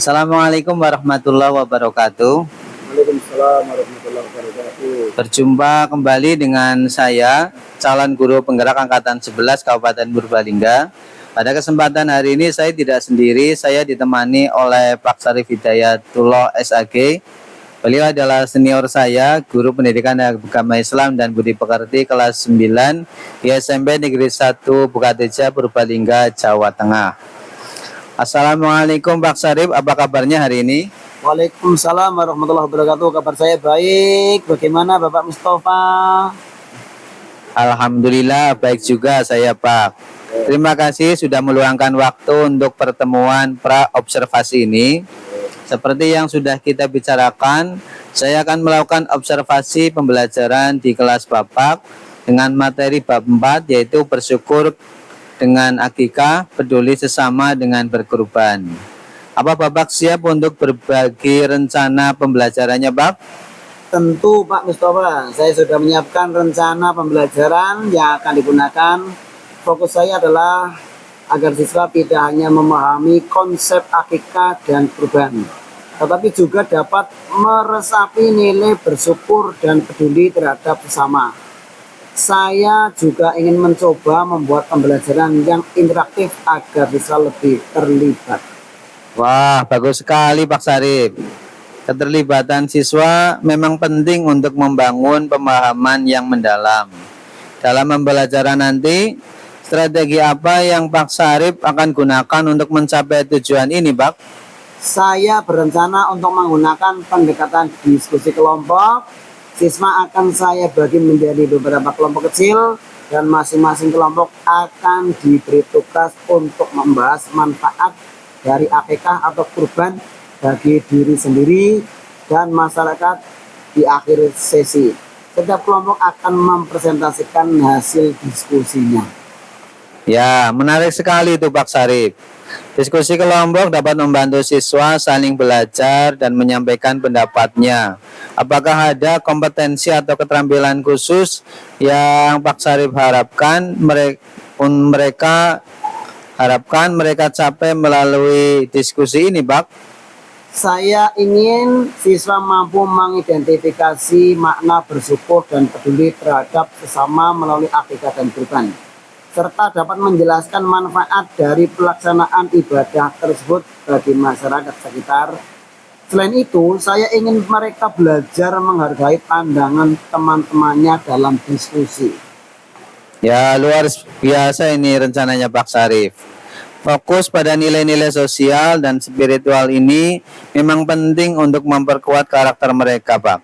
Assalamualaikum warahmatullahi wabarakatuh. Waalaikumsalam warahmatullahi wabarakatuh. Berjumpa kembali dengan saya, calon guru penggerak angkatan 11 Kabupaten Purbalingga. Pada kesempatan hari ini saya tidak sendiri, saya ditemani oleh Pak Sarif Hidayatullah SAG. Beliau adalah senior saya, guru pendidikan agama Islam dan budi pekerti kelas 9 di SMP Negeri 1 Bukateja Purbalingga, Jawa Tengah. Assalamualaikum Pak Sarif, apa kabarnya hari ini? Waalaikumsalam warahmatullahi wabarakatuh. Kabar saya baik. Bagaimana Bapak Mustafa? Alhamdulillah baik juga saya Pak. Terima kasih sudah meluangkan waktu untuk pertemuan pra-observasi ini. Seperti yang sudah kita bicarakan, saya akan melakukan observasi pembelajaran di kelas Bapak dengan materi bab 4 yaitu bersyukur dengan akikah, peduli sesama dengan berkurban. Apa Bapak siap untuk berbagi rencana pembelajarannya, Pak? Tentu Pak Mustafa, saya sudah menyiapkan rencana pembelajaran yang akan digunakan. Fokus saya adalah agar siswa tidak hanya memahami konsep akikah dan kurban, tetapi juga dapat meresapi nilai bersyukur dan peduli terhadap sesama. Saya juga ingin mencoba membuat pembelajaran yang interaktif agar siswa lebih terlibat. Wah, bagus sekali Pak Sarif. Keterlibatan siswa memang penting untuk membangun pemahaman yang mendalam. Dalam pembelajaran nanti, strategi apa yang Pak Sarif akan gunakan untuk mencapai tujuan ini, Pak? Saya berencana untuk menggunakan pendekatan diskusi kelompok. Siswa akan saya bagi menjadi beberapa kelompok kecil dan masing-masing kelompok akan diberi tugas untuk membahas manfaat dari akikah atau kurban bagi diri sendiri dan masyarakat di akhir sesi. Setiap kelompok akan mempresentasikan hasil diskusinya. Ya, menarik sekali itu Pak Sarif. Diskusi kelompok dapat membantu siswa saling belajar dan menyampaikan pendapatnya. Apakah ada kompetensi atau keterampilan khusus yang Pak Sarif harapkan mereka capai melalui diskusi ini, Pak? Saya ingin siswa mampu mengidentifikasi makna bersyukur dan peduli terhadap sesama melalui akikah dan kurban, serta dapat menjelaskan manfaat dari pelaksanaan ibadah tersebut bagi masyarakat sekitar. Selain itu, saya ingin mereka belajar menghargai pandangan teman-temannya dalam diskusi. Ya, luar biasa ini rencananya Pak Sarif. Fokus pada nilai-nilai sosial dan spiritual ini memang penting untuk memperkuat karakter mereka, Pak.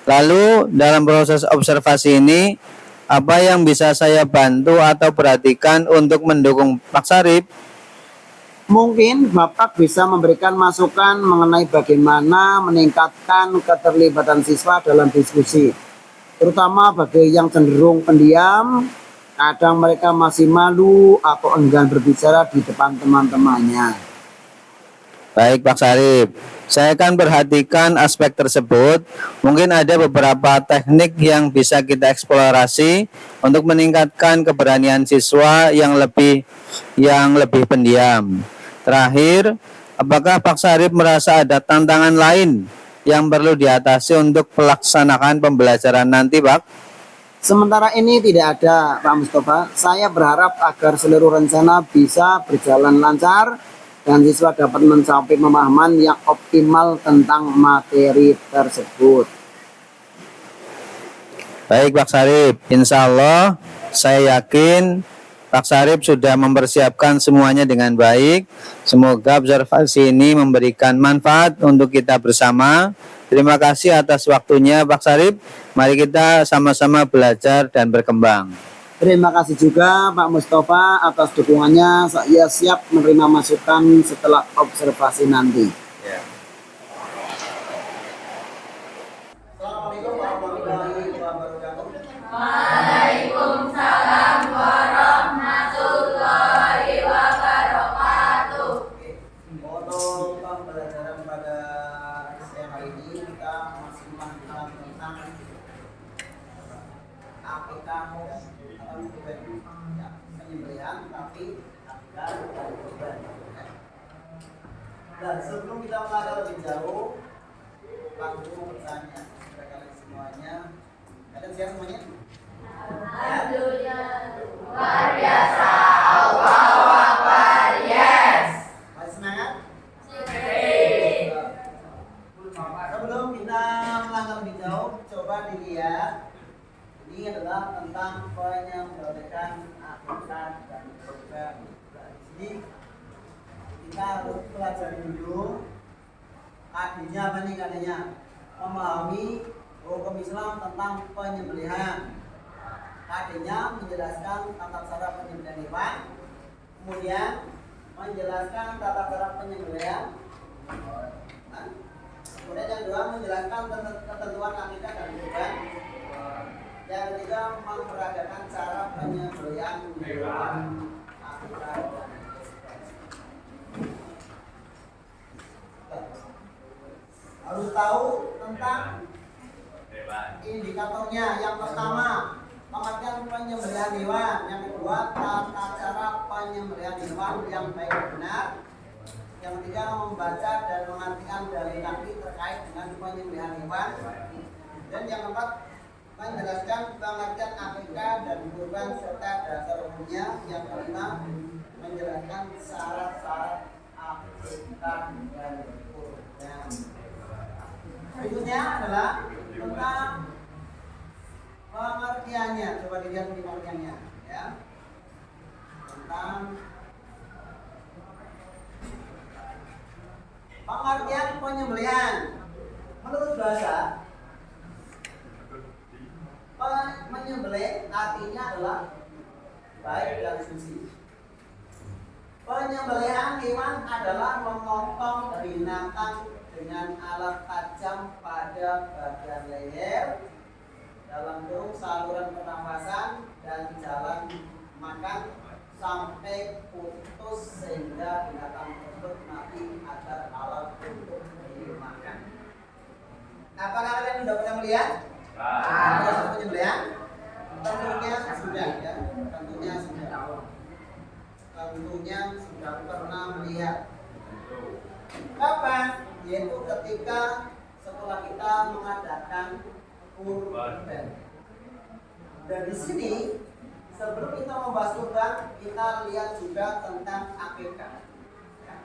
Lalu, dalam proses observasi ini, apa yang bisa saya bantu atau perhatikan untuk mendukung Pak Sarif? Mungkin Bapak bisa memberikan masukan mengenai bagaimana meningkatkan keterlibatan siswa dalam diskusi, terutama bagi yang cenderung pendiam. Kadang mereka masih malu atau enggan berbicara di depan teman-temannya. Baik Pak Sarif, saya akan perhatikan aspek tersebut. Mungkin ada beberapa teknik yang bisa kita eksplorasi untuk meningkatkan keberanian siswa yang lebih pendiam. Terakhir, apakah Pak Sarif merasa ada tantangan lain yang perlu diatasi untuk pelaksanaan pembelajaran nanti, Pak? Sementara ini tidak ada, Pak Mustafa. Saya berharap agar seluruh rencana bisa berjalan lancar dan siswa dapat mencapai pemahaman yang optimal tentang materi tersebut. Baik Pak Sarif, insya Allah saya yakin Pak Sarif sudah mempersiapkan semuanya dengan baik. Semoga observasi ini memberikan manfaat untuk kita bersama. Terima kasih atas waktunya Pak Sarif. Mari kita sama-sama belajar dan berkembang. Terima kasih juga Pak Mustafa atas dukungannya. Saya siap menerima masukan setelah observasi nanti. Ya. Assalamualaikum warahmatullahi wabarakatuh. Waalaikumsalam warahmatullahi wabarakatuh. Untuk pembelajaran pada siang hari ini kita masih mengenal tentang akikah atau penyembelihan, tapi akikah dan kurban. Dan sebelum kita melangkah lebih jauh, Pak Guru mau bertanya kepada kalian semuanya. Kalian siap semuanya? Alhamdulillah. Luar biasa. Allahu Akbar. Yes. Masih semangat? Sip. Sebelum kita melangkah lebih jauh, coba dilihat. Ini adalah tentang penyembelihan akikat dan program. Di sini kita harus pelajari dulu adanya apa nih katanya, memahami hukum Islam tentang penyembelihan. Adanya menjelaskan tata cara penyembelihan hewan, kemudian menjelaskan tata cara penyembelihan. Kemudian yang kedua menjelaskan ketentuan akikat dan kurban. Yang ketiga memperagakan cara penyembelihan hewan akikat dan kurban. Harus tahu tentang indikatornya. Yang pertama pengertian penyembelihan hewan. Yang kedua tata cara penyembelihan hewan yang baik dan benar. Yang ketiga membaca dan mengartikan dalil nakli terkait dengan penyembelihan hewan. Dan yang keempat menjelaskan pengertian akikah dan kurban serta dasar hukumnya. Yang kelima menjelaskan syarat-syarat akikah dan kurban. Berikutnya adalah tentang pengertiannya. Coba dilihat di pengertiannya, ya. Tentang pengertian penyembelihan. Menurut bahasa, menyembelih artinya adalah baik dan suci. Penyembelihan hewan adalah memotong binatang dengan alat tajam pada bagian leher, dalam kurung saluran pernafasan dan jalan makan sampai putus sehingga binatang tersebut mati agar halal untuk dimakan. Apakah kalian sudah pernah melihat proses penyembelihan? Tentunya sudah, ya. Tentunya sudah pernah melihat. Kapan? Yaitu ketika setelah kita mengadakan kurban. Dan di sini sebelum kita membahas kurban, kita lihat juga tentang akikah. Ya.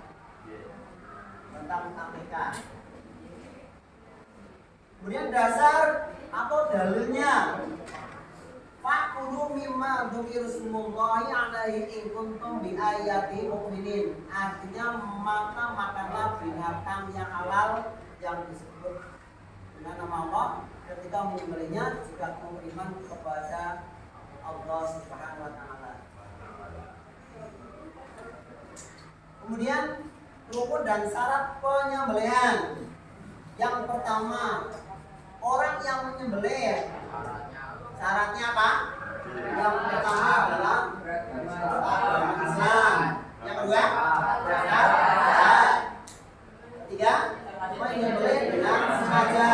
Tentang akikah. Kemudian dasar atau dalilnya. Fakulu mimma dzukirusmullahi alaihi in kuntum bi ayati mu'minin. Artinya maka makanlah binatang yang halal yang disebut dengan nama Allah ketika menyembelihnya jika kamu beriman kepada Allah Subhanahu wa taala. Kemudian rukun dan syarat penyembelihan. Yang pertama, orang yang menyembelih syaratnya apa? Yang pertama adalah agama Islam. Yang kedua, zakat. Ketiga, menyembelih dengan sengaja.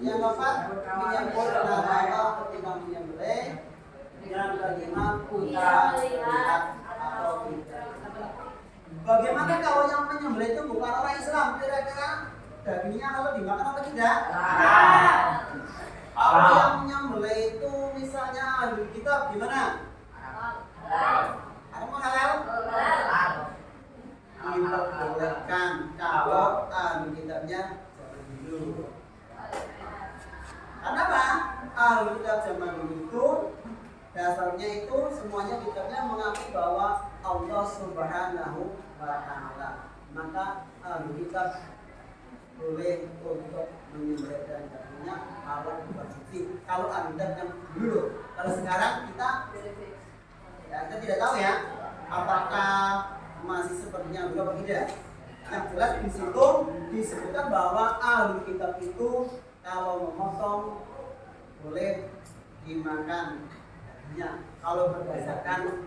Yang keempat, menyebut nama Allah ketika menyembelih. Yang kelima, putra lihat atau tidak. Bagaimana kalau yang menyembelih itu bukan orang Islam? Kira-kira dagingnya kalau dimakan apa tidak? Kalau yang menyembelih itu misalnya ahli kitab gimana? Ada halal? Diperbolehkan kalau ahli kitabnya zaman dulu. Karena apa? Ahli kitab zaman dulu itu dasarnya itu semuanya kitabnya mengakui bahwa Allah Subhanahu wa taala. Maka ahli kitab boleh untuk menyembelih dan dagingnya halal bersuci. Kalau Anda yang dulu, kalau sekarang kita tidak tahu ya, apakah masih sepertinya dulu atau tidak. Yang jelas di situ disebutkan bahwa ahli kitab itu kalau memotong boleh dimakan dagingnya. Kalau berdasarkan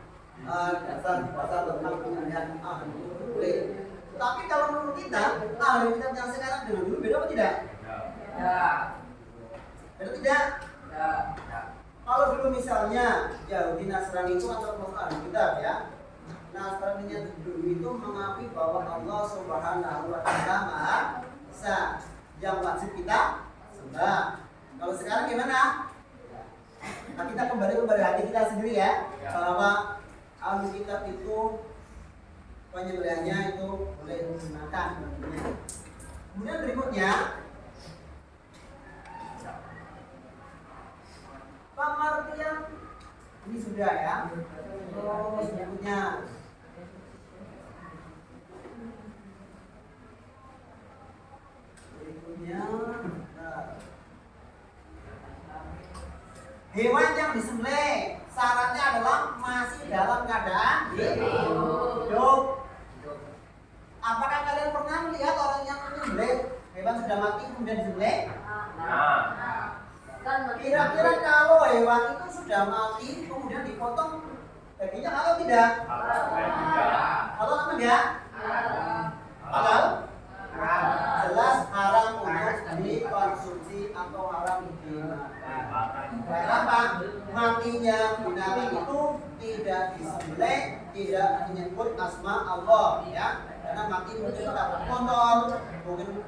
dasar tentang penyembelihan ahli itu boleh. Tapi kalau menurut kita, ahli kitab yang sekarang dengan dulu beda apa tidak? Ya. Beda tidak? Ya. Kalau dulu misalnya Yahudi Nasrani itu antara ahli kitab ya. Nah, setelah niat dulu itu mengakui bahwa Allah Subhanahu wa Ta'ala Maha Esa yang wajib kita sembah. Kalau sekarang gimana? Nah, kita kembali kepada hati kita sendiri ya, bahwa Alkitab itu penyembelihannya itu boleh digunakan. Kemudian berikutnya, pengertian ini sudah ya. Terus berikutnya, hewan yang disembelih syaratnya adalah masih dalam keadaan hidup. Apakah kalian pernah melihat orang yang menyembelih hewan sudah mati kemudian disembelih? Kira-kira kalau hewan itu sudah mati kemudian dipotong dagingnya halal tidak? Halal apa enggak? Halal? Jelas haram untuk dikonsumsi atau haram dimakan. Kenapa? Matinya binatang itu tidak disembelih, tidak menyebut asma Allah, ya. Karena mati mungkin karena kotor, mungkin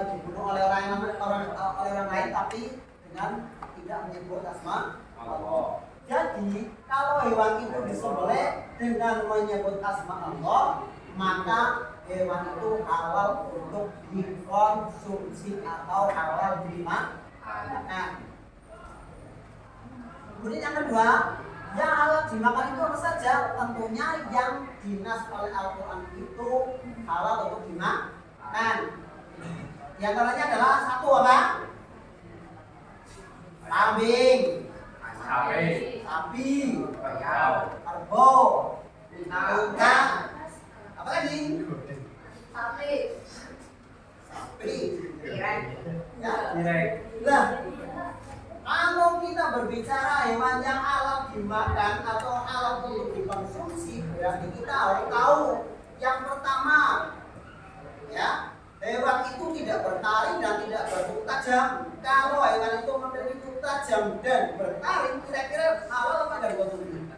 dibunuh oleh orang lain, tapi dengan tidak menyebut asma Allah. Jadi kalau hewan itu disembelih dengan menyebut asma Allah, maka hewan itu halal untuk dikonsumsi atau halal dimakan. Kemudian yang kedua, yang halal dimakan itu apa saja? Tentunya yang dinas oleh Al-Quran itu halal untuk dimakan. Di antaranya adalah satu apa? Kambing, sapi, kerbau, unta. Apa lagi? Sapi. Ya. Nah, kalau kita berbicara hewan yang halal dimakan atau halal untuk dikonsumsi, berarti kita harus tahu yang pertama, ya, hewan itu tidak bertaring dan tidak berbuk tajam. Kalau hewan itu memiliki buk tajam dan bertaring, kira-kira halal apa dari konsumsi?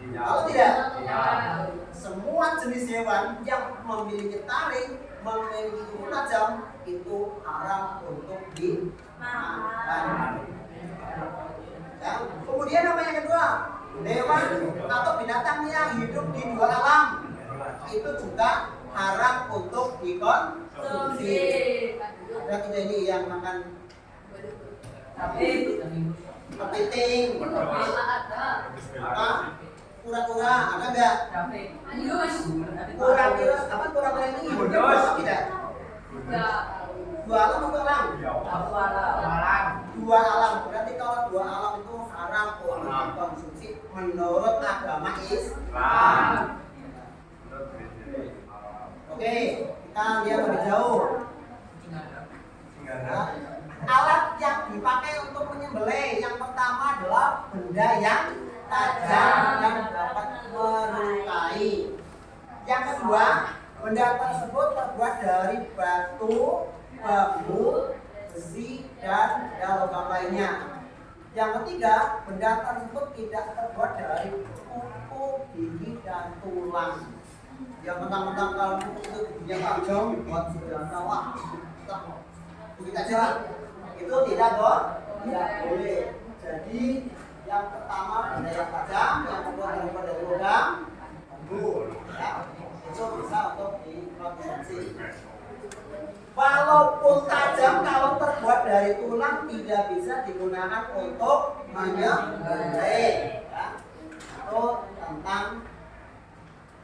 Kalau tidak, semua jenis hewan yang memiliki taring, memiliki buk tajam itu haram untuk dimakan. Ya. Kemudian apa yang kedua? Hewan atau binatang yang hidup di dua alam itu juga haram untuk dikonsumsi. Ada kita ini yang makan kepiting, kura-kura, ada enggak? Kura-kura, apa kura-kura ini hidup tidak? Dua alam atau alam? Dua alam. Berarti kalau dua alam itu haram untuk dikonsumsi menurut agama Islam. Oke, kita lihat lebih jauh. Nah, alat yang dipakai untuk menyembelih yang pertama adalah benda yang tajam dan dapat melukai. Yang kedua, benda tersebut terbuat dari batu, bambu, besi, dan logam lainnya. Yang ketiga, benda tersebut tidak terbuat dari kuku, gigi, dan tulang. Yang mentang-mentang kalau itu giginya tajam, buat senjata, wah, begitu aja. Itu tidak boleh. Jadi yang pertama benda yang tajam, yang kedua terbuat dari logam, bambu, ya, itu bisa untuk dikonsumsi. Walaupun tajam, kalau terbuat dari tulang tidak bisa digunakan untuk menyembelih. Ya. Itu tentang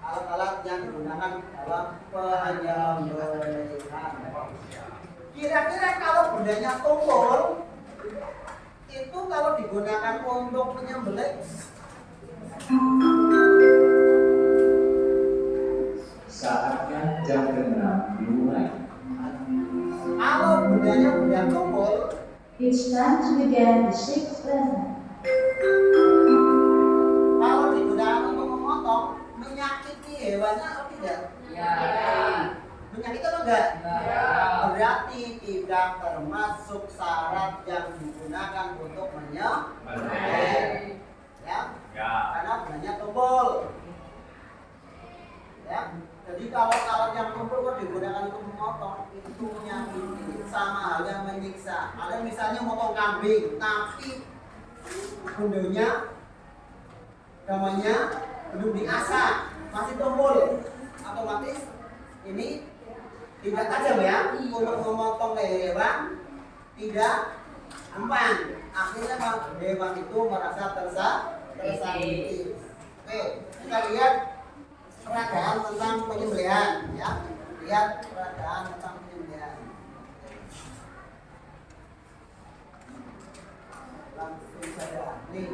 alat-alat yang digunakan dalam penyembelihan. Kira-kira kalau bendanya tumpul, itu kalau digunakan untuk menyembelih, saatnya jam 6 dimulai. kalau bendanya benda tumpul, It's time to begin the sixth lesson. kalau digunakan untuk memotong, menyakiti hewannya atau tidak? Menyakiti atau enggak? Berarti tidak termasuk syarat yang digunakan untuk menyembelih. Ya. Ya. Ya. Karena banyak tombol. Ya. Jadi kalau yang tombol kok digunakan untuk memotong, itu menyakiti sama halnya menyiksa. Ada misalnya motong kambing, tapi bundonya namanya belum diasah, masih tombol, otomatis ini tidak tajam ya untuk memotong hewan, tidak empan. Akhirnya hewan itu merasa tersakiti. Oke, kita lihat peragaan tentang penyembelihan ya. Lihat peragaan tentang penyembelihan. Langsung saja. Nih.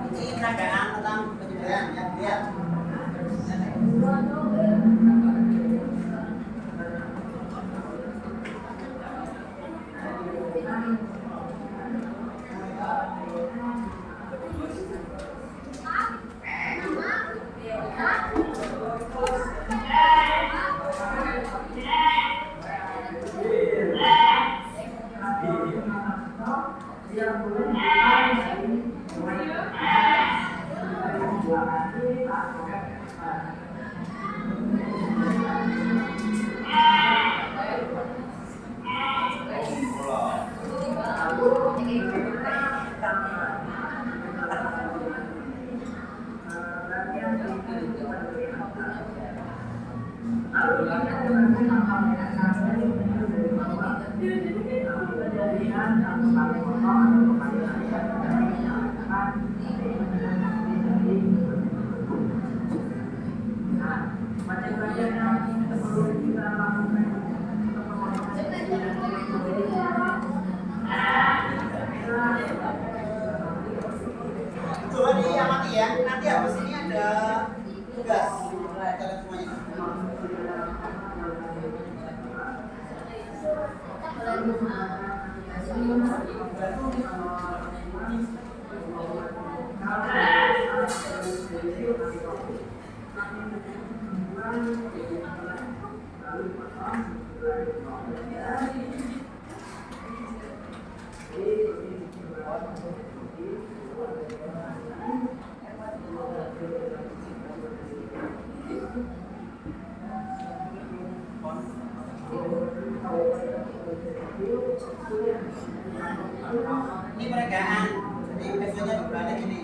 Ini peragaan tentang penyembelihan ya, lihat. Coba diamati ya, nanti habis ini ada tugas kalian semuanya. Ini peragaan, jadi biasanya berbalik ini.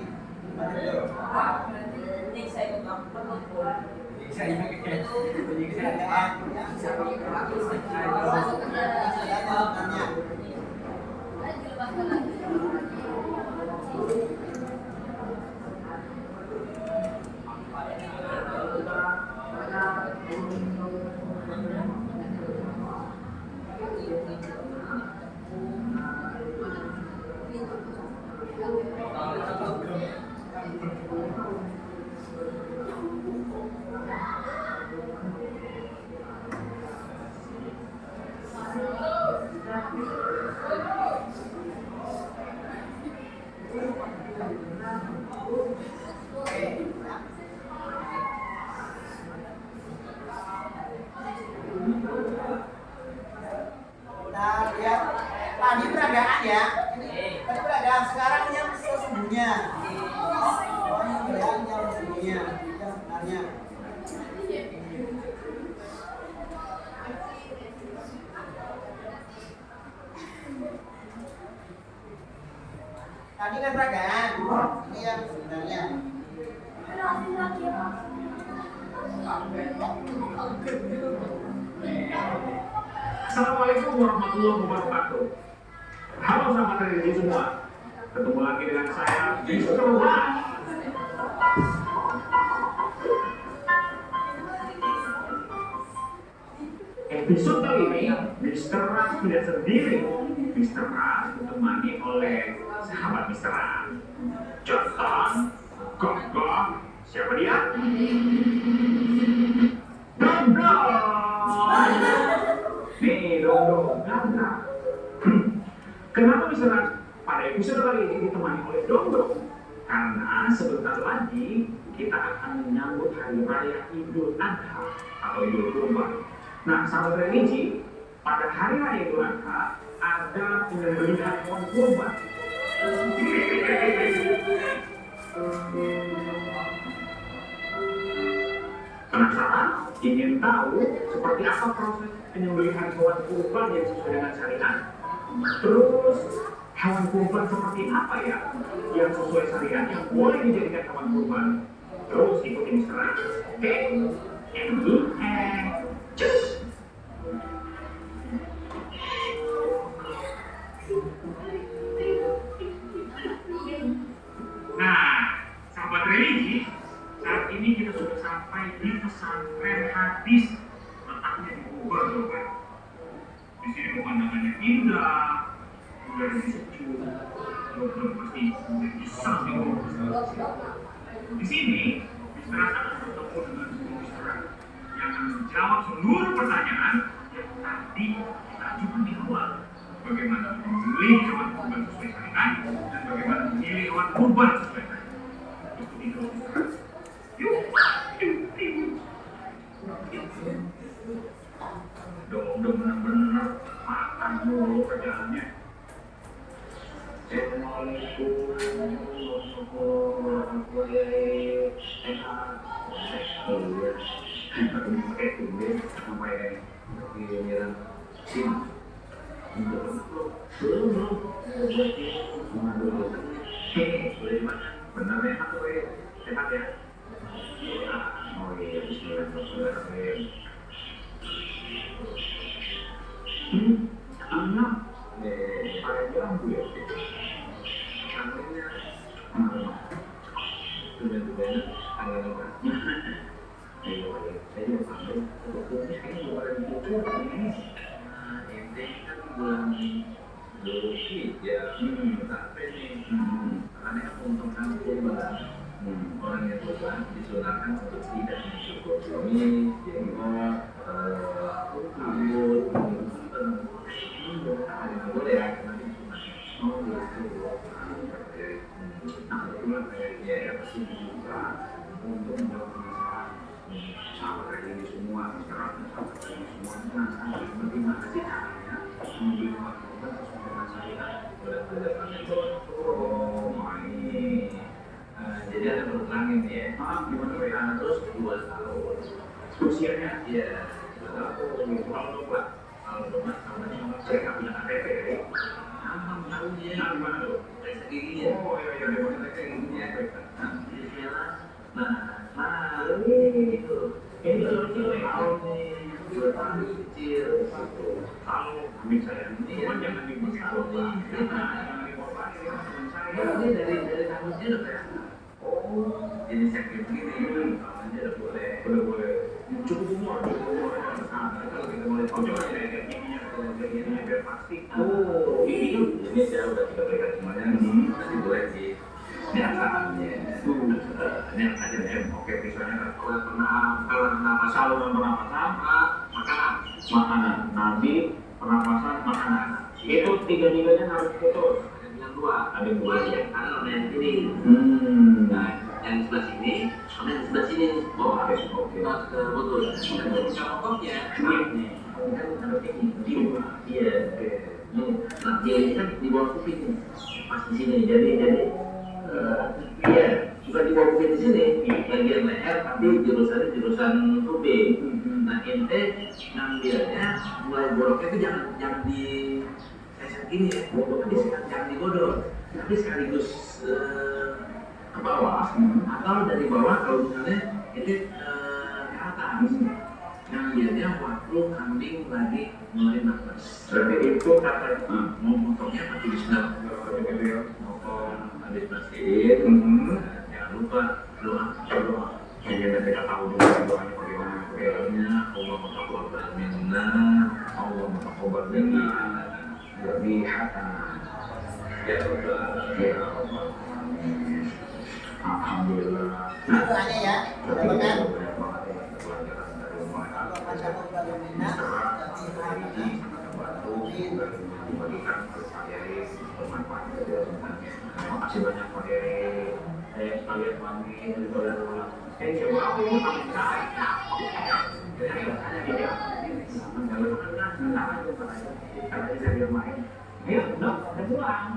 Nah, lihat tadi peragaan ya. Ini tadi peragaan, sekarang yang sesungguhnya. Oh, ini peragaan yang sesungguhnya, yang sebenarnya. Tadi kan peragaan, ini yang sebenarnya. Assalamualaikum warahmatullahi wabarakatuh. Halo sahabat religi semua. Ketemu lagi dengan saya, Mr. Wah. episode kali ini, Mr. Ras tidak sendiri. Mr. Ras ditemani oleh sahabat Mr. Ras. Contoh, Gogok, siapa dia? Dongdong. Nih, Dongdong, Gandra. Kenapa Mr. Ras pada episode kali ini ditemani oleh Dongdong? Karena sebentar lagi kita akan menyambut Hari Raya Idul Adha atau Idul Kurban. Nah, sahabat religi, pada Hari Raya Idul Adha ada penyembelihan hewan kurban. Penasaran? Ingin tahu seperti apa proses penyembelihan hewan kurban yang sesuai dengan syariat? Terus hewan kurban seperti apa ya yang sesuai syariat yang boleh dijadikan hewan kurban? Terus ikutin sekarang. Oke, cus. Nah, sahabat religi, saat ini kita sudah sampai di pesantren hadis, letaknya di Bogor, Jawa Barat. Di sini pemandangannya indah, udara sejuk, Bogor pasti bisa di sini. Mr. Ras akan bertemu dengan semua Mr. yang akan menjawab seluruh pertanyaan yang tadi kita ajukan di awal. Bagaimana memilih hewan kurban sesuai syariat dan bagaimana memilih hewan kurban sesuai syariat. Ikuti terus Mr. Ras. Dong benar-benar makan dulu kerjaannya. Assalamualaikum warahmatullahi wabarakatuh. Sampai giliran sim. Benar enak tuh, sehat ya. Oh iya, bismillahirrahmanirrahim. Anak, saya bilang bu ya. Namanya, tujuan-tujuannya agak lupa. Ayo, saya juga sampai sebetulnya ini bukan buku ini. Ini kan bulan Dzulhijjah, sampai nih. Karena yang menguntungkan kurban, orang yang kurban disunahkan untuk tidak mensyukur suami, jenggot, rambut, boleh ya, nanti sunah. Oh gitu. Nah, kebetulan ya pasti dibuka untuk menjawab permasalahan sahabat religi semua, masyarakat sahabat religi semua penasaran bagaimana sih caranya membeli hewan kurban sesuai dengan syariat. Berdasarkan itu, jadi ada pertentangan ya. Gimana ya? Terus 2 tahun. Usianya? Iya. 2 tahun. Kalau lupa sama saya nggak punya KTP. Tahu dia. Gimana tuh? Periksa giginya. Oh iya, periksa giginya. Nah, ini itu. Ini tahun nih. 2 tahun kecil. Kalau kami saya ini jangan dibuat nih. Ini dari tahun dia udah kayak. Oh, jadi sakit begini. Tahun dia udah boleh. Cukup umur. Kalau kita boleh tahu coba kayak giginya biar pasti. Oh, ini saya udah 3 kali semuanya. Nanti boleh sih. Ini asalnya. Ini asalnya. Oke, misalnya kalau nama saluran pernapasan, makanan. Nabi, pernapasan, makanan. Itu 3-3-nya harus putus. Ada 2 yang kanan yang kiri. Nah, yang sebelah sini, sama yang sebelah sini. Oh, ada. Oke. Putus. Contohnya, ini. Kan ada ini. Iya. Nah, dia ini kan di bawah kuping nih. Pas di sini. Jadi iya, bukan di bawah kuping di sini. Bagian leher, tapi jurusan kuping. Nah, ente ngambilnya mulai boroknya itu jangan di gini ya, jangan digodok, tapi sekaligus ke bawah atau dari bawah kalau misalnya ini ke atas. Ngambilnya waktu kambing lagi mulai nafas. Berarti itu kata mau motongnya pakai bismillah. Motong habis bersihin. Jangan lupa doa. Yang kita tahu dulu doanya bagaimana. Allah obat berlebihan. Ya sudah. Alhamdulillah. Itu hanya ya, dapatkan. Makasih banyak Pak Yai. Saya sekalian pamit. Coba aku mau pamit saya. Karena saya bilang main. Ayo, dok, udah pulang.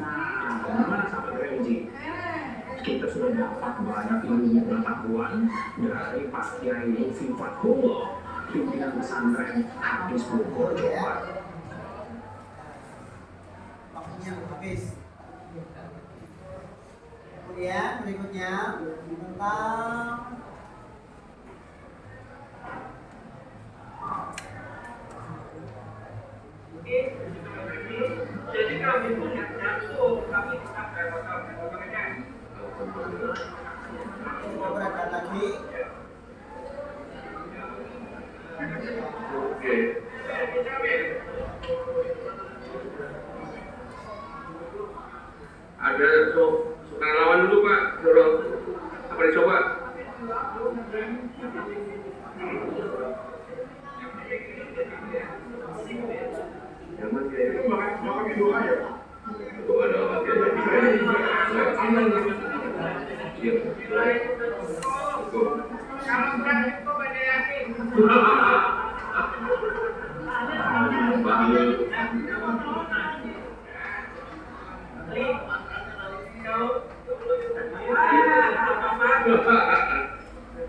Nah, gimana sahabat religi? Kita sudah dapat banyak ilmu pengetahuan dari Pak Kiai Lutfi Fathullah, pimpinan pesantren Hadis Bogor, Jawa Barat. Waktunya habis. Kemudian berikutnya tentang Jadi kami punya jatuh, kami tetap coba berangkat lagi. Ada sukarelawan dulu Pak, suruh apa dicoba?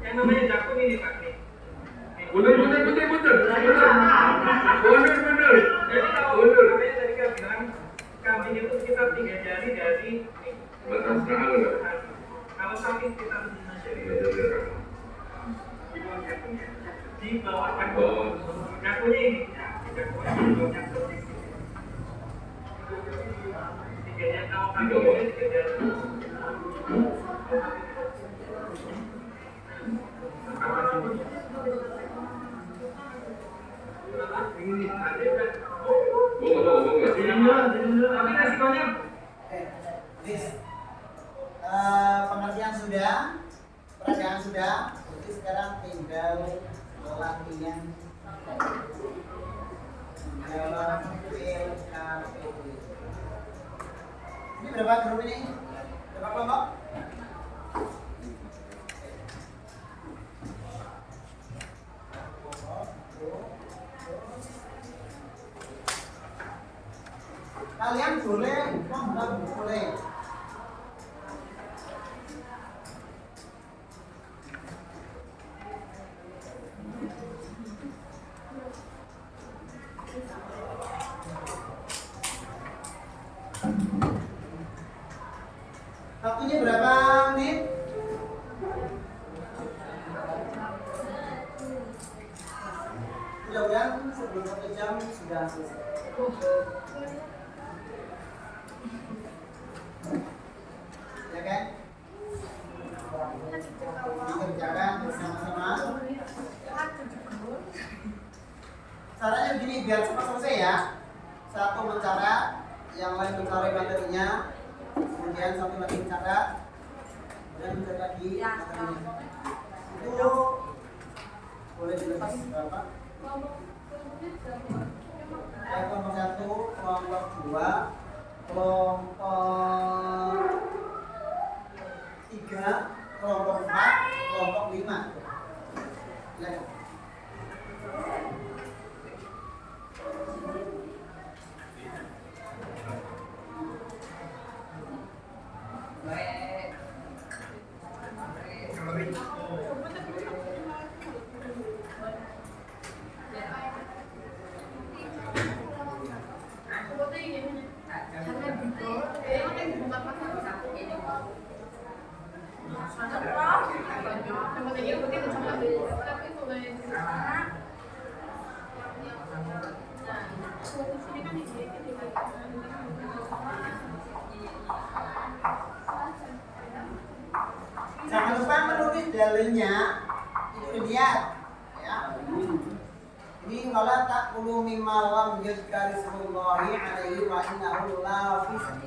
Yang namanya jakun ini Pak. Bener. Jadi kalau namanya tadi kan bilang kambing itu sekitar 3 jari dari batas tangan. Kalau sapi sekitar 5 jari. Di bawah jakunya ini. Tiganya kalau kambingnya 3 jari. Pengertian sudah, peragaan sudah, jadi sekarang tinggal latihan dalam PKPD. Ini berapa grup ini? Berapa kelompok? Kalian boleh, boleh. Waktunya berapa menit? Mudah-mudahan sebelum 1 jam sudah selesai. Ya kan? Dikerjakan bersama-sama. Caranya begini biar cepat selesai ya. Satu mencatat, yang lain mencari materinya, kemudian satu lagi mencatat, dan mencatat lagi materinya. Itu boleh dilepas berapa? Kelompok 1, kelompok 2, kelompok 3, kelompok 4, kelompok 5. Silakan. Jangan lupa menulis dalilnya Jadi wala taqulu mimma lam yuzkar ismullahi alaihi wa innahu la fisq.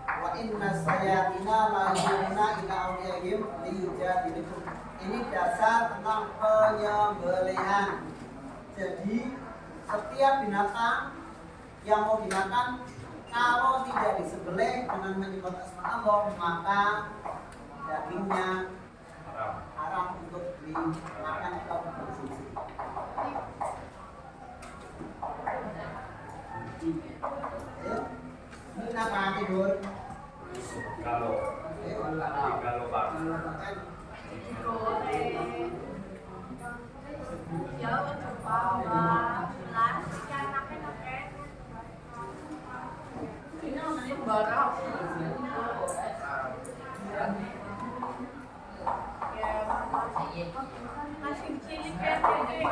Wa inna sayatina la yu'mina ila awliyahim liyujadilukum. Ini dasar tentang penyembelihan. Jadi setiap binatang yang mau dimakan kalau tidak disembelih dengan menyebut asma Allah maka dagingnya haram untuk dimakan atau dikonsumsi. Ini kenapa tidur? Kalau Pak. Jauh ke bawah, plastik anaknya pakai. Ini namanya barang. Masih cilik kayak gini.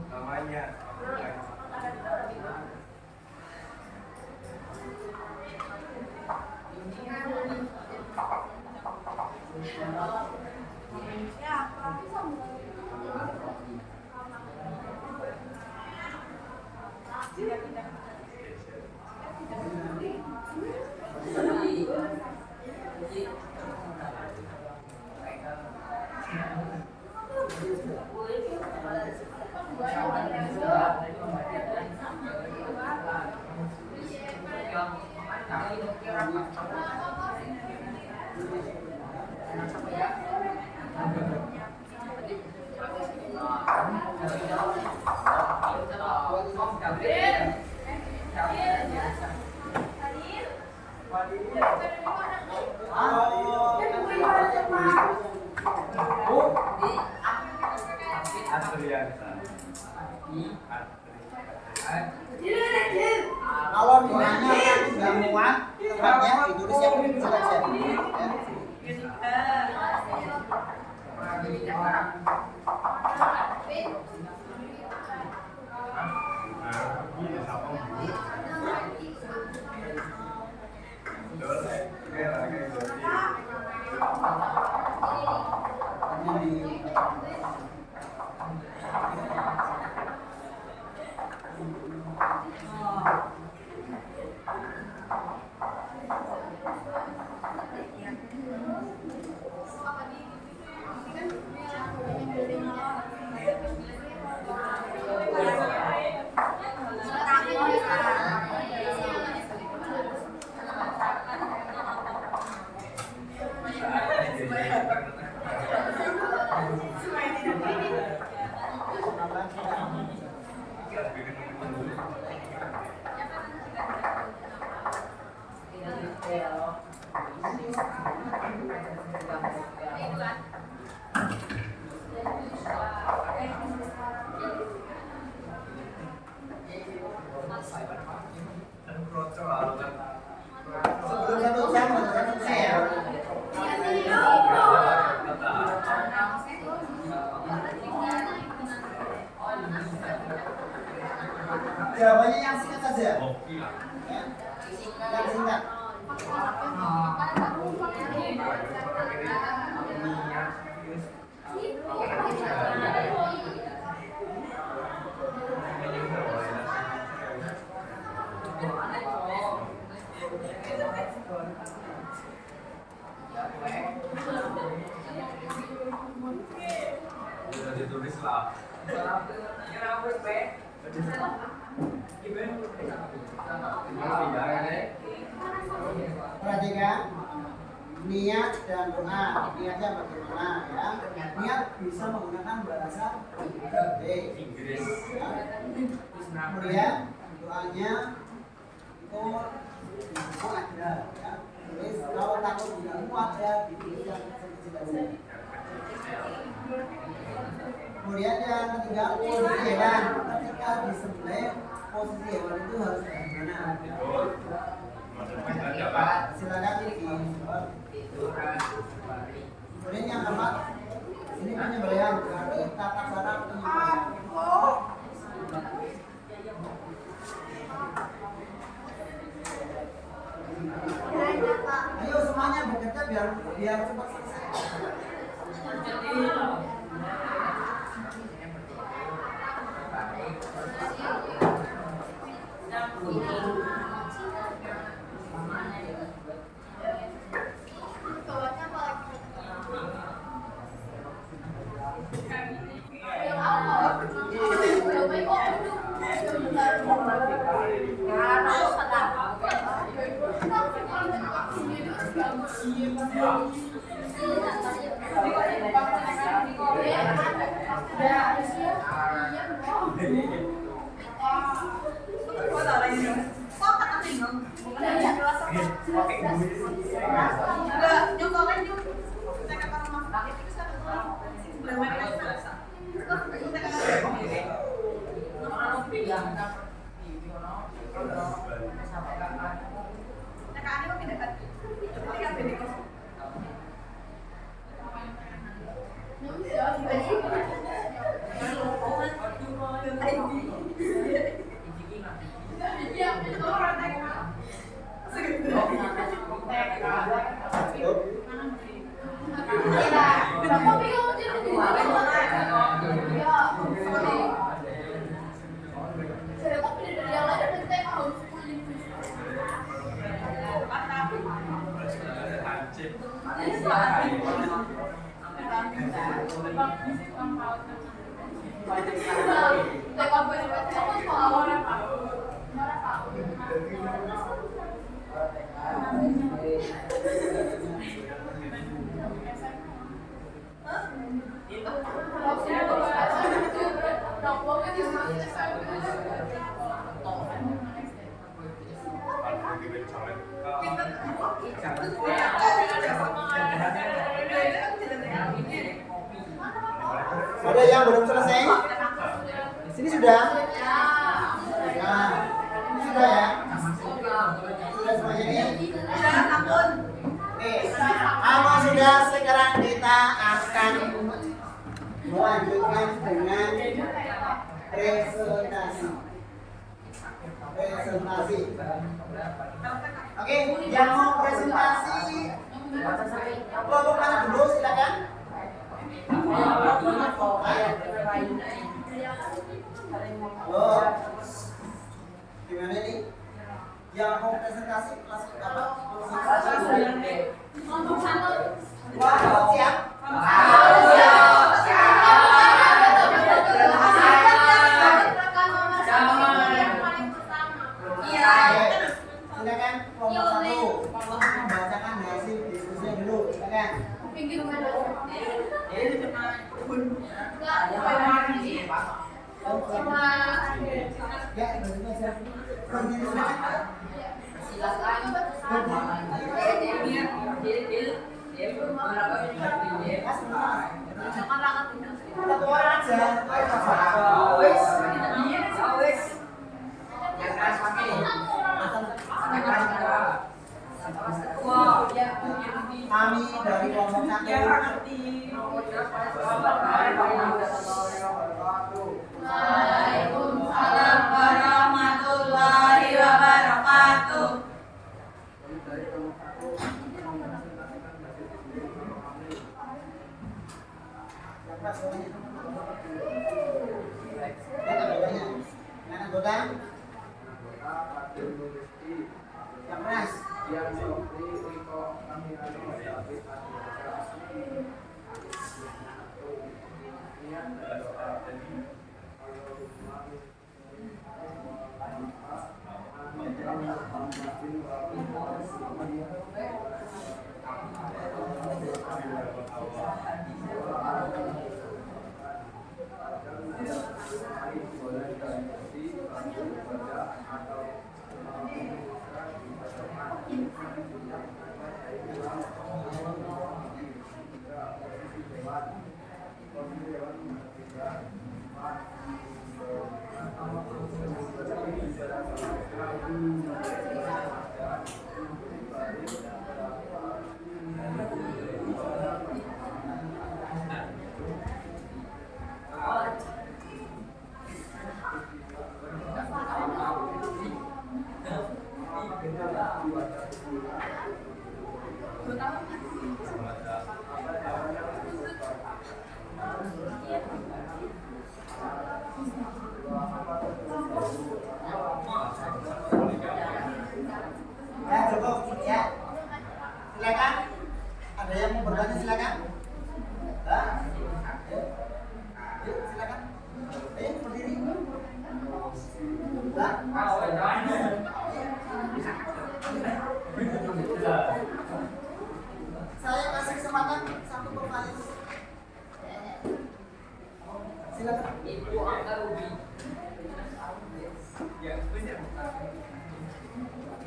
Namanya Kalau dimana nggak muat tempatnya ditulisnya kecil aja. Sebelum 1 jam baru selesai ya. Jawabannya yang singkat saja. Ya. Yang singkat. sudah ditulis lah. Perhatikan niat dan doa. Niatnya bagaimana ya? Niat bisa menggunakan bahasa Inggris. Ya. Kemudian doanya itu ada ya. Tulis kalau takut tidak muat ya dituliskan sedikit saja. Kemudian yang ketiga posisi hewan. Ketika disembelih posisi hewan itu harus bagaimana? biar cepat selesai. Ada yang belum selesai? Sini sudah? Nah, ini sudah ya? Sudah semuanya ini? Oke, kalau sudah sekarang kita akan melanjutkan dengan presentasi. Oke, yang mau presentasi kelompok mana dulu silakan. Oh, gimana nih? Yang mau presentasi kelas apa? Wah, siap. Silakan kelompok 1 membacakan hasil diskusi dulu. Silakan. Satu orang aja. Kami dari kelompok 1. Waalaikumsalam warahmatullahi wabarakatuh. Yang anggota? Yang keras? Ya, cukup ya. Silakan. Ada yang mau bertanya silakan. Hah? Yuk, silakan. Ayo berdiri. Hah? Saya kasih kesempatan satu pertanyaan. Silakan. Ibu angka Ruby.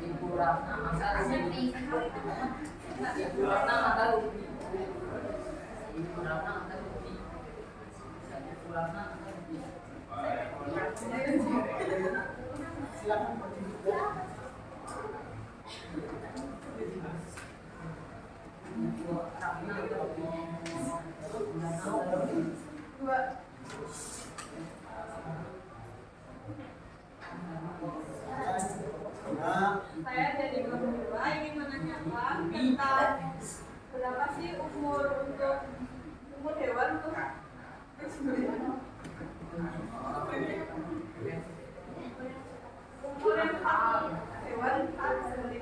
Ibu Ratna angka Ruby. Ibu Ratna angka Ruby. Ibu Ratna angka Ruby. Ibu Ratna angka Ruby. Silakan. Ibu Ratna angka Ruby. Dua. Saya jadi kedua ingin menanyakan tentang berapa sih umur hewan untuk umur yang tepat hewan tepat sebenarnya.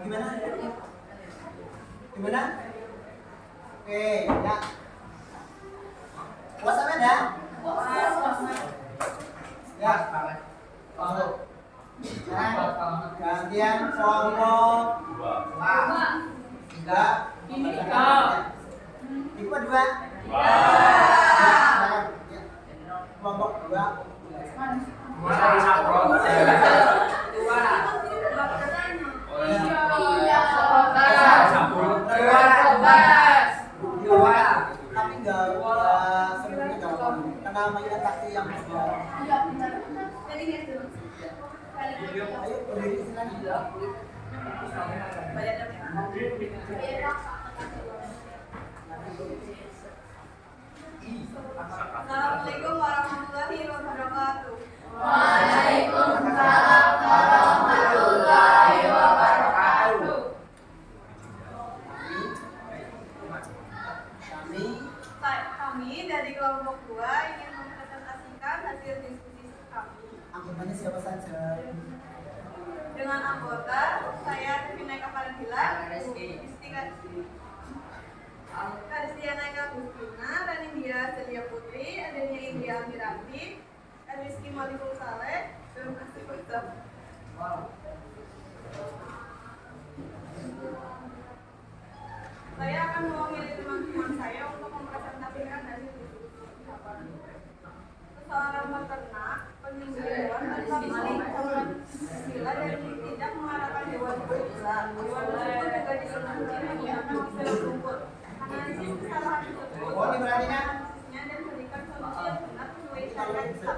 Gimana? Gimana? Oke, ya. Puas apa ya? Ya. Masuk. Gantian kelompok 3. Tipe 2. Kelompok 2. Tapi enggak sebenarnya jawaban karena mainnya taksi yang sudah. Jadi gitu. Ayo berdiri silakan. Assalamualaikum warahmatullahi wabarakatuh. Waalaikumsalam warahmatullahi wabarakatuh. Kami dari kelompok 2 ingin mempresentasikan hasil diskusi kami. Anggotanya siapa saja? Dengan anggota saya Devina Kaparandila, Karistiana Eka Gustina, Ranindya Celia Putri, Adenia Indria Amiranti, Rizky Malikul Saleh, dan Asti Bertam. Saya akan mewakili teman-teman saya untuk mempresentasikan hasil diskusi. Seorang peternak, penyembelih hewan tanpa pengetahuan sila dan tidak mengarahkan hewan berbisa. Hewan tersebut juga disengaja menggunakan istilah rumput. Analisis kesalahan tersebut, Oh, diperhatikan. analisisnya dan berikan solusi yang benar sesuai syariat Islam.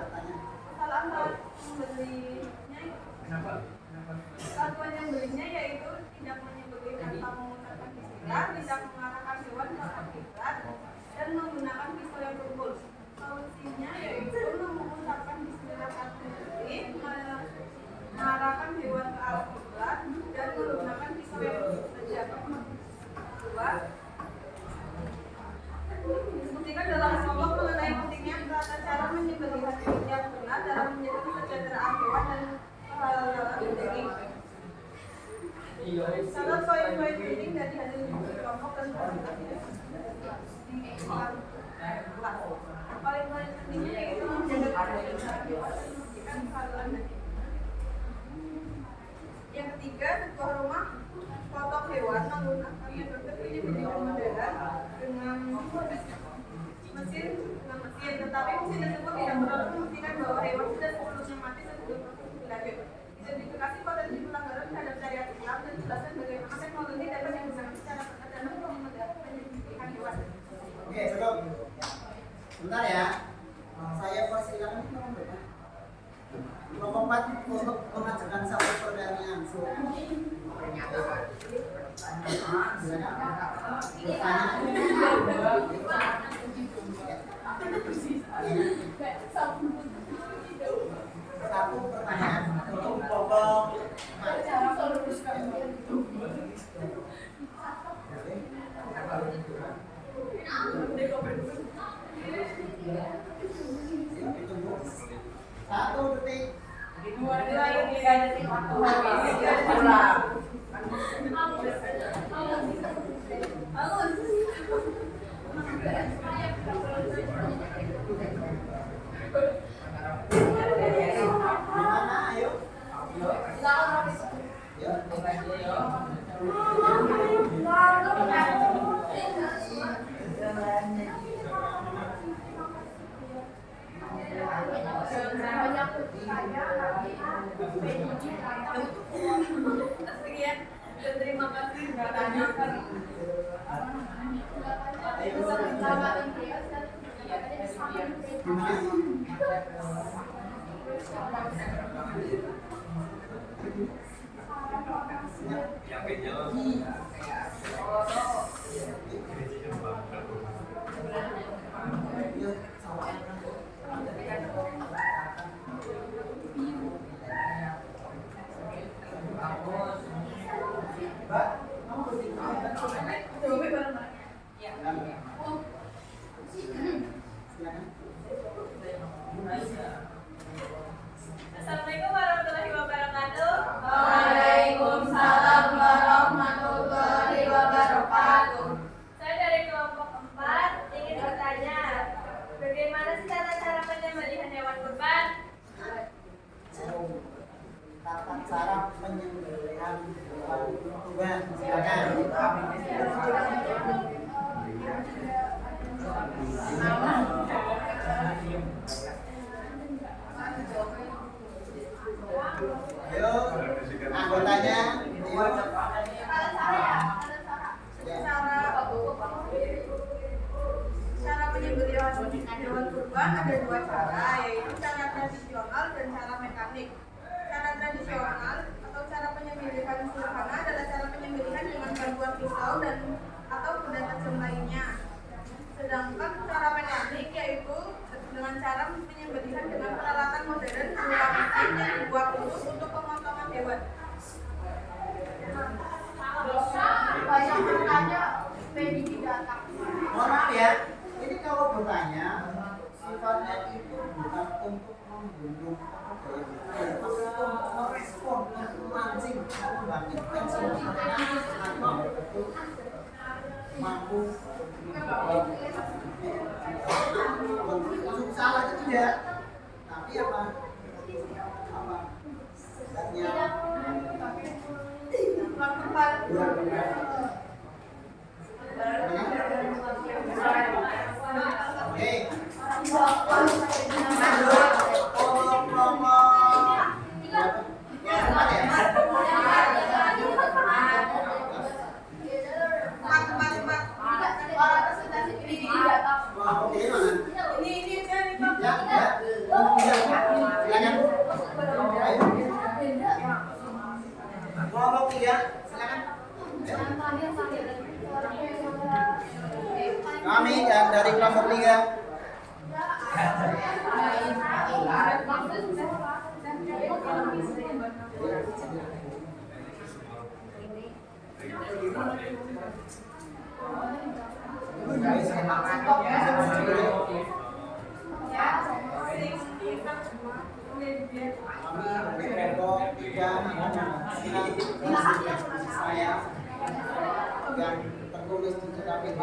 Kesalahan saat membelinya, kesatuan yang belinya yaitu tidak menyembelih tanpa mengucapkan bismillah, tidak mengarahkan hewan ke arah kiblat, dan menggunakan pisau yang tumpul. Solusinya yaitu mengucapkan bismillah saat menyembelih, mengarahkan hewan ke arah kiblat, dan menggunakan pisau yang tumpul saja. Kedua, diskusikan dalam kelompok mengenai pentingnya tata cara menyembelih yang benar dalam menjaga kesejahteraan hewan dan kehalalan daging. Salah poin-poin penting dari hasil diskusi kelompok dan presentasi paling pentingnya yaitu menjaga kesejahteraan hewan dan memastikan kehalalan daging. Yang ketiga, sebuah rumah potong hewan menggunakan metode penyembelihan modern dengan mesin, tetapi mesin tersebut tidak perlu memastikan bahwa hewan sudah sebelumnya mati sebelum proses dilanjut. Identifikasi potensi pelanggaran terhadap syariat Islam dan jelaskan bagaimana teknologi dapat digunakan secara tepat dalam penyembelihan hewan. Oke, cukup. Bentar ya. Saya persilakan kelompok 4 untuk mengajukan satu pertanyaan. Satu pertanyaan untuk kelompok 4. Satu detik. Gimana? Ayo. Sekian dan terima kasih sudah tanyakan. Assalamualaikum warahmatullahi wabarakatuh. Waalaikumsalam warahmatullahi wabarakatuh. Saya dari kelompok 4 ingin bertanya, bagaimana sih cara penyembelihan hewan kurban? Tata cara penyembelihan hewan kurban. Silakan. Ayo, anggotanya. Ayo. Cara penyembelihan hewan kurban ada dua cara, yaitu cara tradisional dan cara mekanik. Cara tradisional atau cara penyembelihan sederhana adalah cara penyembelihan dengan bantuan pisau dan atau benda tajam lainnya. Sedangkan cara mekanik yaitu dengan cara penyembelihan dengan peralatan modern berupa mesin yang dibuat khusus untuk pemotongan hewan. Banyak bertanya, PDG datang. Mohon maaf ya, ini kalau bertanya sifatnya itu bukan untuk membunuh tapi untuk merespon, memancing, membangkitkan semangat agar betul mampu untuk salah itu tidak, tapi apa sebenarnya kelompok 3, silakan. Kami dari kelompok 3. Saya yang tertulis di KPD.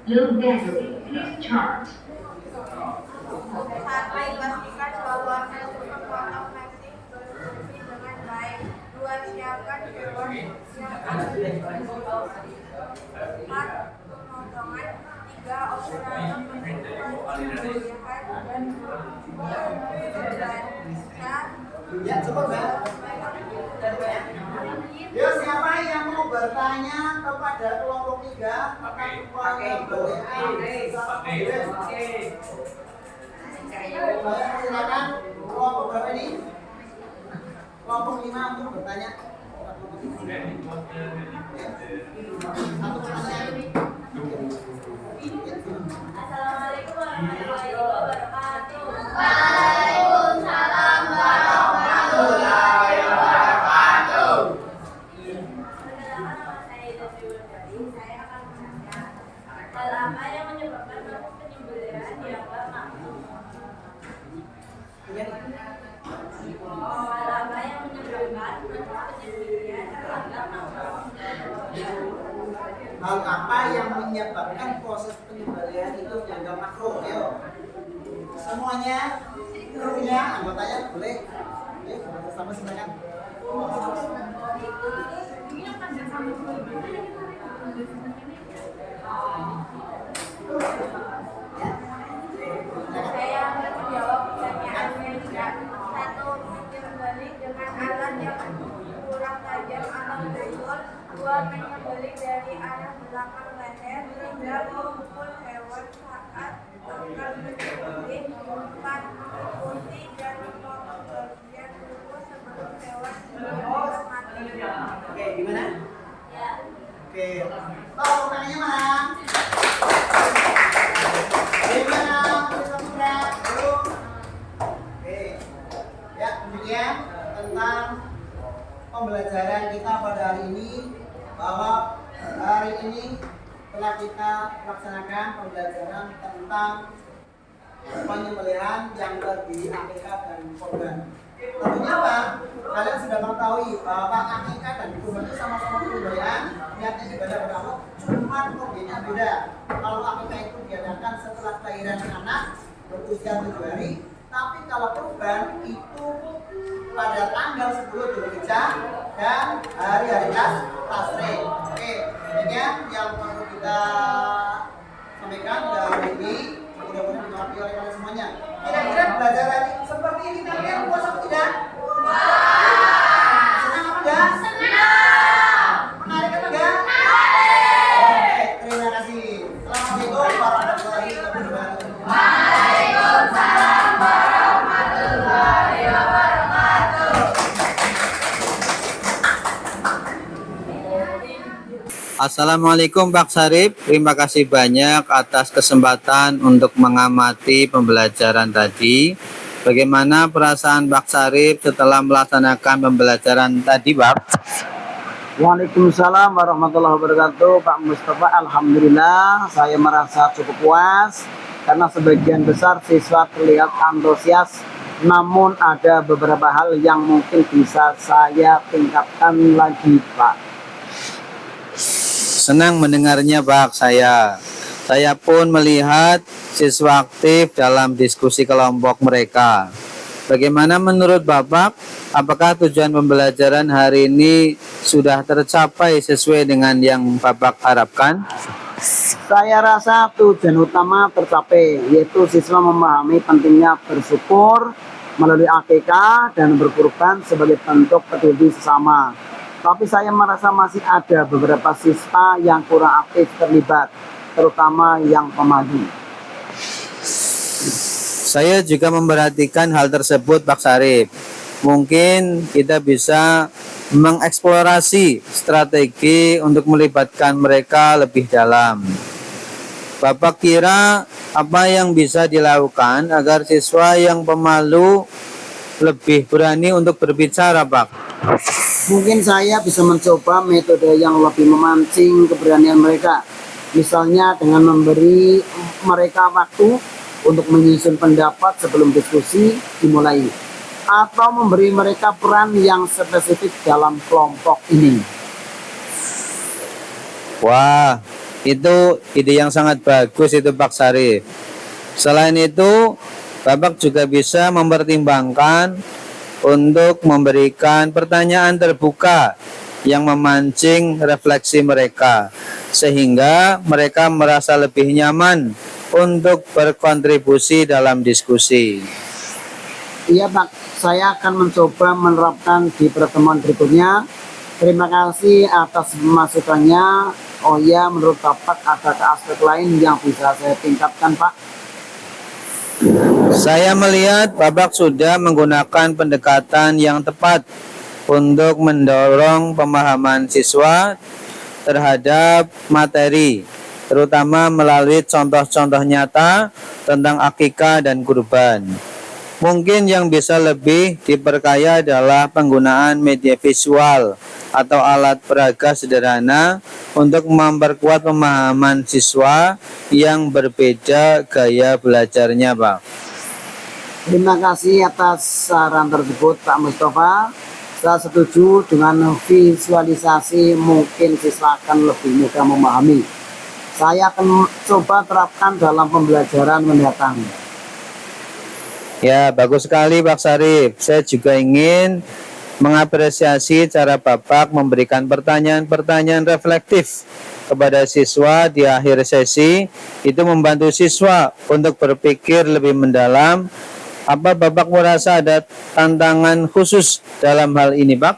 Ini Low battery, please charge. Satu, pastikan bahwa untuk potong nasi berfungsi dengan baik. Dua, siapkan hewan yang akan empat, pemotongan. Tiga, observasi penyesuaian dan Ya, cukup Mbak. Ya, siapa yang mau bertanya kepada kelompok 3 akan silakan kelompok berapa ini? Kelompok 5 untuk bertanya. Satu pertanyaan. Assalamualaikum warahmatullahi wabarakatuh. Perkenalkan, nama saya Devi Wulandari. Saya akan menanya hal apa yang menyebabkan proses penyembelihan dianggap makruh? Hal apa yang menyebabkan proses penyembelihan dianggap makruh? Hal apa yang menyebabkan proses penyembelihan itu dianggap makruh? Ayo. Semuanya, krunya, anggotanya boleh. Oke, bersama silakan. Saya akan menjawab pertanyaan Meja. Satu, menyembelih dengan alat yang kurang tajam atau tutul. Dua, menyembelih dari arah belakang leher. Tiga, memukul hewan saat akan menyembelih. Empat, mengikuti dan memotong bagian tubuh sebelum hewan sudah mati. Oke, gimana? Ya. Oke. Tolong tangannya mana? Gimana? Belum. Oke. Ya, demikian tentang pembelajaran kita pada hari ini, bahwa hari ini telah kita laksanakan pembelajaran tentang penyembelihan yang terdiri akikah dan kurban. Tentunya apa? Kalian sudah mengetahui bahwa akikah dan kurban itu sama-sama penyembelihan, niatnya ibadah kepada Allah, cuma kurbannya beda. Kalau akikah itu diadakan setelah kelahiran anak berusia 7 hari, tapi kalau kurban itu pada tanggal 10 Dzulhijjah dan hari-hari tasrik. Oke, demikian yang perlu kita sampaikan dari ini. Mudah-mudahan dimengerti oleh kalian semuanya. Kira-kira belajar hari seperti ini kalian puas atau tidak? Senang apa enggak? Senang. Menarik apa enggak? Menarik. Oke, terima kasih. Assalamualaikum warahmatullahi wabarakatuh. Waalaikumsalam warahmatullahi wabarakatuh. Assalamualaikum Pak Sarip, terima kasih banyak atas kesempatan untuk mengamati pembelajaran tadi. Bagaimana perasaan Pak Sarip setelah melaksanakan pembelajaran tadi, Pak? Waalaikumsalam warahmatullahi wabarakatuh. Pak Mustafa, alhamdulillah saya merasa cukup puas karena sebagian besar siswa terlihat antusias, namun ada beberapa hal yang mungkin bisa saya tingkatkan lagi, Pak. Senang mendengarnya, Pak. Saya pun melihat siswa aktif dalam diskusi kelompok mereka. Bagaimana menurut Bapak? Apakah tujuan pembelajaran hari ini sudah tercapai sesuai dengan yang Bapak harapkan? Saya rasa tujuan utama tercapai, yaitu siswa memahami pentingnya bersyukur melalui akikah dan berkurban sebagai bentuk peduli sesama. Tapi saya merasa masih ada beberapa siswa yang kurang aktif terlibat, terutama yang pemadu. Saya juga memperhatikan hal tersebut, Pak Sarip. Mungkin kita bisa mengeksplorasi strategi untuk melibatkan mereka lebih dalam. Bapak kira apa yang bisa dilakukan agar siswa yang pemalu lebih berani untuk berbicara, Pak? Mungkin saya bisa mencoba metode yang lebih memancing keberanian mereka. Misalnya dengan memberi mereka waktu untuk menyusun pendapat sebelum diskusi dimulai. Atau memberi mereka peran yang spesifik dalam kelompok ini. Wah, Itu ide yang sangat bagus itu Pak Sarif. Selain itu, Bapak juga bisa mempertimbangkan untuk memberikan pertanyaan terbuka yang memancing refleksi mereka, sehingga mereka merasa lebih nyaman untuk berkontribusi dalam diskusi. Iya Pak, saya akan mencoba menerapkan di pertemuan berikutnya. Terima kasih atas masukannya. Oh ya, menurut Bapak ada aspek lain yang bisa saya tingkatkan Pak? Saya melihat Bapak sudah menggunakan pendekatan yang tepat untuk mendorong pemahaman siswa terhadap materi, terutama melalui contoh-contoh nyata tentang akikah dan kurban. Mungkin yang bisa lebih diperkaya adalah penggunaan media visual atau alat peraga sederhana untuk memperkuat pemahaman siswa yang berbeda gaya belajarnya, Pak. Terima kasih atas saran tersebut Pak Mustafa. Saya setuju dengan visualisasi, mungkin siswa akan lebih mudah memahami. Saya akan coba terapkan dalam pembelajaran mendatang. Ya, bagus sekali Pak Sarif. Saya juga ingin mengapresiasi cara Bapak memberikan pertanyaan-pertanyaan reflektif kepada siswa di akhir sesi. Itu membantu siswa untuk berpikir lebih mendalam. Apa Bapak merasa ada tantangan khusus dalam hal ini, Pak?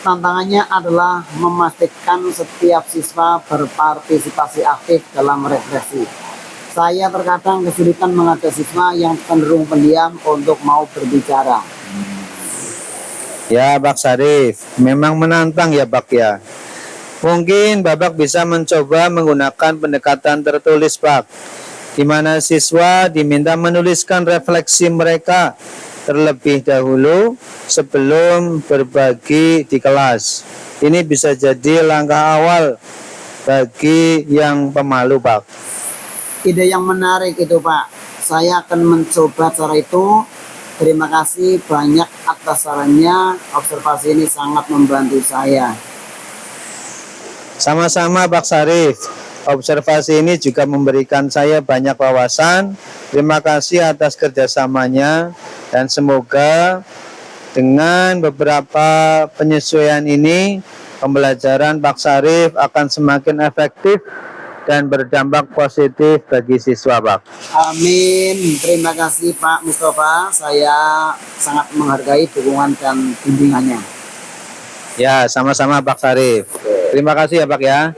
Tantangannya adalah memastikan setiap siswa berpartisipasi aktif dalam refleksi. Saya terkadang kesulitan mengajak siswa yang cenderung pendiam untuk mau berbicara. Ya, Pak Sarif, memang menantang ya, Pak ya. Mungkin Bapak bisa mencoba menggunakan pendekatan tertulis, Pak, di mana siswa diminta menuliskan refleksi mereka terlebih dahulu sebelum berbagi di kelas. Ini bisa jadi langkah awal bagi yang pemalu, Pak. Ide yang menarik itu Pak. Saya akan mencoba cara itu. Terima kasih banyak atas sarannya. Observasi ini sangat membantu saya. Sama-sama Pak Sarif. Observasi ini juga memberikan saya banyak wawasan. Terima kasih atas kerjasamanya. Dan semoga dengan beberapa penyesuaian ini, pembelajaran Pak Sarif akan semakin efektif dan berdampak positif bagi siswa, Pak. Amin. Terima kasih Pak Mustafa. Saya sangat menghargai dukungan dan bimbingannya. Ya, sama-sama Pak Sarif. Terima kasih ya Pak ya.